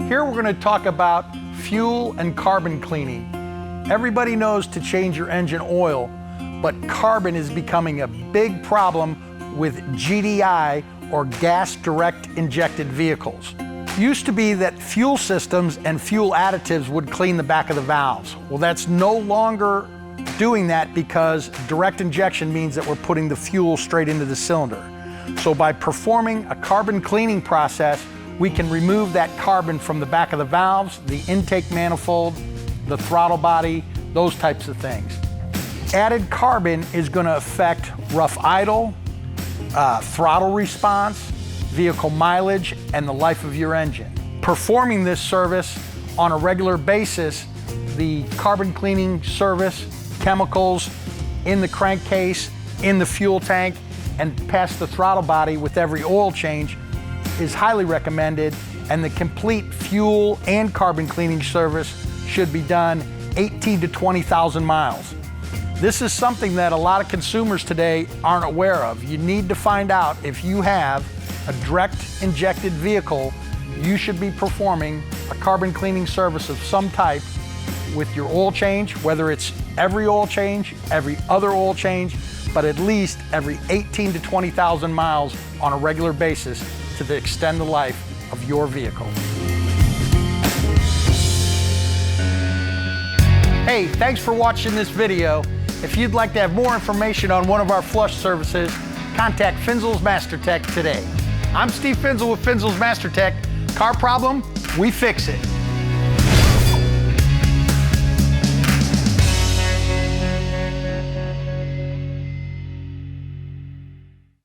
Here we're going to talk about fuel and carbon cleaning. Everybody knows to change your engine oil, but carbon is becoming a big problem with GDI, or gas direct injected vehicles. It used to be that fuel systems and fuel additives would clean the back of the valves. Well, that's no longer doing that because direct injection means that we're putting the fuel straight into the cylinder. So by performing a carbon cleaning process, we can remove that carbon from the back of the valves, the intake manifold, the throttle body, those types of things. Added carbon is going to affect rough idle, throttle response, vehicle mileage, and the life of your engine. Performing this service on a regular basis, the carbon cleaning service, chemicals in the crankcase, in the fuel tank, and past the throttle body with every oil change is highly recommended, and the complete fuel and carbon cleaning service should be done 18 to 20,000 miles. This is something that a lot of consumers today aren't aware of. You need to find out if you have a direct injected vehicle, you should be performing a carbon cleaning service of some type with your oil change, whether it's every oil change, every other oil change, but at least every 18 to 20,000 miles on a regular basis to extend the life of your vehicle. Hey, thanks for watching this video. If you'd like to have more information on one of our flush services, contact Finzel's Mastertech today. I'm Steve Finzel with Finzel's Mastertech. Car problem? We fix it.